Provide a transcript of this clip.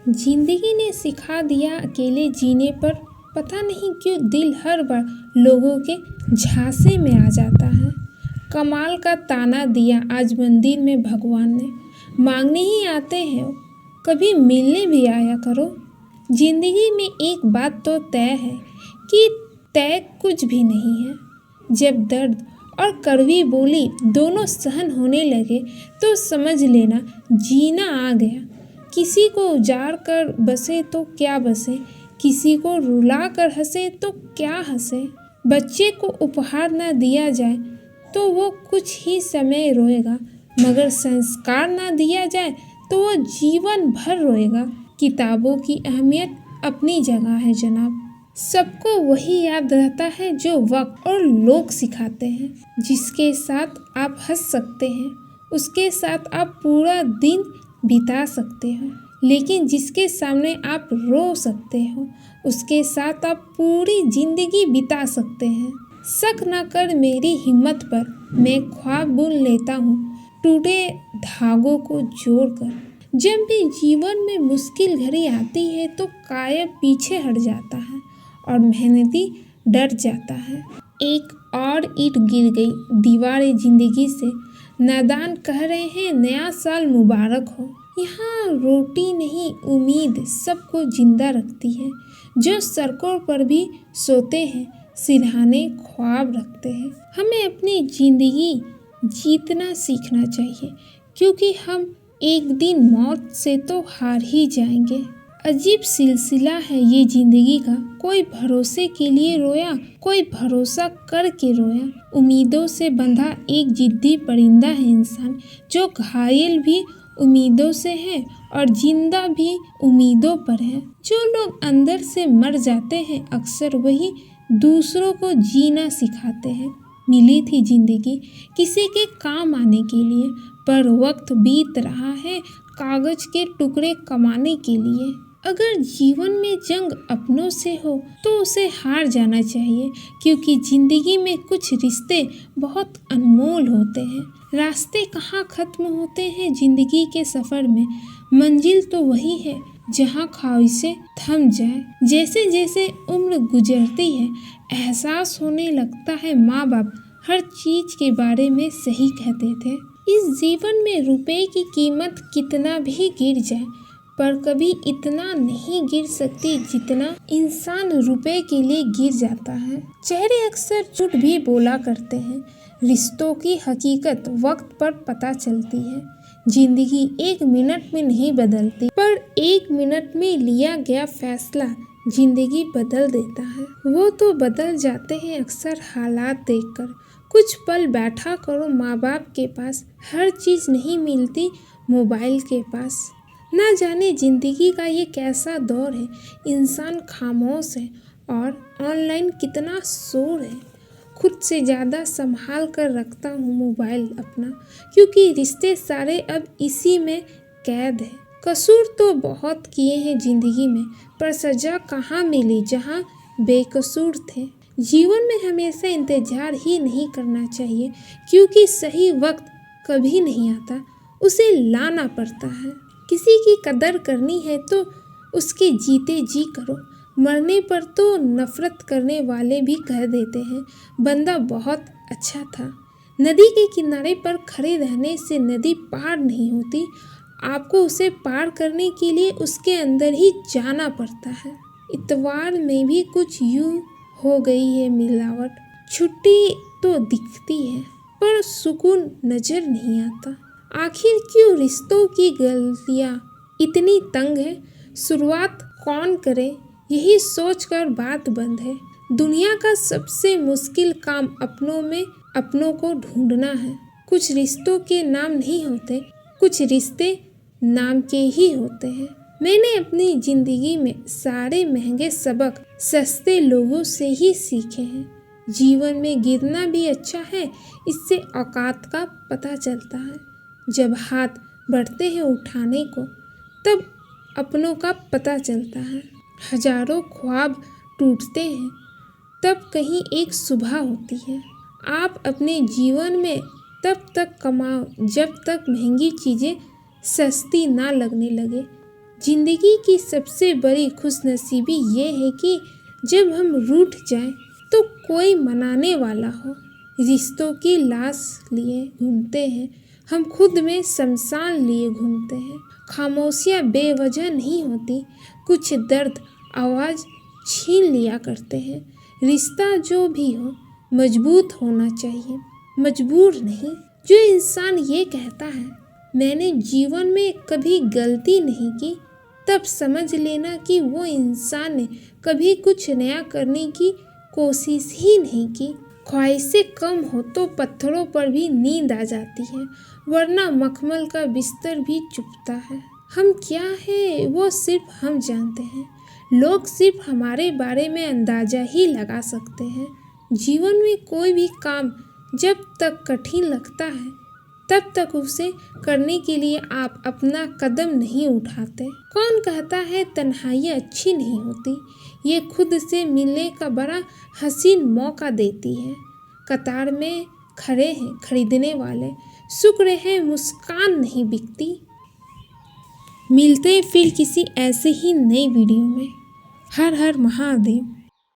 जिंदगी ने सिखा दिया अकेले जीने पर। पता नहीं क्यों दिल हर बार लोगों के झांसे में आ जाता है। कमाल का ताना दिया आज मंदिर में भगवान ने। मांगने ही आते हैं, कभी मिलने भी आया करो। जिंदगी में एक बात तो तय है कि तय कुछ भी नहीं है। जब दर्द और कड़वी बोली दोनों सहन होने लगे तो समझ लेना जीना आ गया। किसी को उजाड़ कर बसे तो क्या बसे, किसी को रुला कर हंसे तो क्या हंसे। बच्चे को उपहार न दिया जाए तो वो कुछ ही समय रोएगा, मगर संस्कार न दिया जाए तो वो जीवन भर रोएगा। किताबों की अहमियत अपनी जगह है जनाब। सबको वही याद रहता है जो वक्त और लोग सिखाते हैं। जिसके साथ आप हंस सकते हैं उसके साथ आप पूरा दिन बिता सकते हो, लेकिन जिसके सामने आप रो सकते हो उसके साथ आप पूरी जिंदगी बिता सकते हैं। शक न कर मेरी हिम्मत पर, मैं ख्वाब बुन लेता हूँ टूटे धागों को जोड़कर। जब भी जीवन में मुश्किल घड़ी आती है तो कायर पीछे हट जाता है और मेहनती डर जाता है। एक और ईंट गिर गई दीवार जिंदगी से, नादान कह रहे हैं नया साल मुबारक हो। यहाँ रोटी नहीं उम्मीद सबको जिंदा रखती है। जो सड़कों पर भी सोते हैं सिरहाने ख्वाब रखते हैं। हमें अपनी जिंदगी जीतना सीखना चाहिए, क्योंकि हम एक दिन मौत से तो हार ही जाएंगे। अजीब सिलसिला है ये जिंदगी का, कोई भरोसे के लिए रोया, कोई भरोसा करके रोया। उम्मीदों से बंधा एक जिद्दी परिंदा है इंसान, जो घायल भी उम्मीदों से है और जिंदा भी उम्मीदों पर है। जो लोग अंदर से मर जाते हैं अक्सर वही दूसरों को जीना सिखाते हैं। मिली थी जिंदगी किसी के काम आने के लिए, पर वक्त बीत रहा है कागज के टुकड़े कमाने के लिए। अगर जीवन में जंग अपनों से हो तो उसे हार जाना चाहिए, क्योंकि जिंदगी में कुछ रिश्ते बहुत अनमोल होते हैं। रास्ते कहाँ खत्म होते हैं जिंदगी के सफर में, मंजिल तो वही है जहाँ ख्वाहिशें थम जाए। जैसे जैसे उम्र गुजरती है एहसास होने लगता है माँ बाप हर चीज के बारे में सही कहते थे। इस जीवन में रुपए की कीमत कितना भी गिर जाए, पर कभी इतना नहीं गिर सकती जितना इंसान रुपए के लिए गिर जाता है। चेहरे अक्सर झूठ भी बोला करते हैं, रिश्तों की हकीकत वक्त पर पता चलती है। जिंदगी एक मिनट में नहीं बदलती, पर एक मिनट में लिया गया फैसला जिंदगी बदल देता है। वो तो बदल जाते हैं अक्सर हालात देखकर। कुछ पल बैठा करो माँ बाप के पास, हर चीज नहीं मिलती मोबाइल के पास। ना जाने जिंदगी का ये कैसा दौर है, इंसान खामोश है और ऑनलाइन कितना शोर है। खुद से ज़्यादा संभाल कर रखता हूँ मोबाइल अपना, क्योंकि रिश्ते सारे अब इसी में कैद है। कसूर तो बहुत किए हैं जिंदगी में, पर सजा कहाँ मिली जहाँ बेकसूर थे। जीवन में हमेशा इंतजार ही नहीं करना चाहिए, क्योंकि सही वक्त कभी नहीं आता, उसे लाना पड़ता है। किसी की कदर करनी है तो उसके जीते जी करो, मरने पर तो नफरत करने वाले भी कह देते हैं बंदा बहुत अच्छा था। नदी के किनारे पर खड़े रहने से नदी पार नहीं होती, आपको उसे पार करने के लिए उसके अंदर ही जाना पड़ता है। इतवार में भी कुछ यूं हो गई है मिलावट, छुट्टी तो दिखती है पर सुकून नजर नहीं आता। आखिर क्यों रिश्तों की गलियां इतनी तंग है, शुरुआत कौन करे यही सोचकर बात बंद है। दुनिया का सबसे मुश्किल काम अपनों में अपनों को ढूंढना है। कुछ रिश्तों के नाम नहीं होते, कुछ रिश्ते नाम के ही होते हैं। मैंने अपनी जिंदगी में सारे महंगे सबक सस्ते लोगों से ही सीखे हैं। जीवन में गिरना भी अच्छा है, इससे औकात का पता चलता है। जब हाथ बढ़ते हैं उठाने को तब अपनों का पता चलता है। हजारों ख्वाब टूटते हैं तब कहीं एक सुबह होती है। आप अपने जीवन में तब तक कमाओ जब तक महंगी चीज़ें सस्ती ना लगने लगे। जिंदगी की सबसे बड़ी खुशनसीबी ये है कि जब हम रूठ जाएं तो कोई मनाने वाला हो। रिश्तों की लाश लिए घूमते हैं, हम खुद में शमशान लिए घूमते हैं। खामोशियाँ बेवजह नहीं होती, कुछ दर्द आवाज़ छीन लिया करते हैं। रिश्ता जो भी हो मजबूत होना चाहिए, मजबूर नहीं। जो इंसान ये कहता है मैंने जीवन में कभी गलती नहीं की, तब समझ लेना कि वो इंसान ने कभी कुछ नया करने की कोशिश ही नहीं की। ख्वाहिशें कम हो तो पत्थरों पर भी नींद आ जाती है, वरना मखमल का बिस्तर भी चुभता है। हम क्या है वो सिर्फ हम जानते हैं, लोग सिर्फ हमारे बारे में अंदाजा ही लगा सकते हैं। जीवन में कोई भी काम जब तक कठिन लगता है तब तक उसे करने के लिए आप अपना कदम नहीं उठाते। कौन कहता है तन्हाई अच्छी नहीं होती, ये खुद से मिलने का बड़ा हसीन मौका देती है। कतार में खड़े हैं खरीदने वाले, शुक्र है मुस्कान नहीं बिकती। मिलते हैं फिर किसी ऐसे ही नई वीडियो में। हर हर महादेव।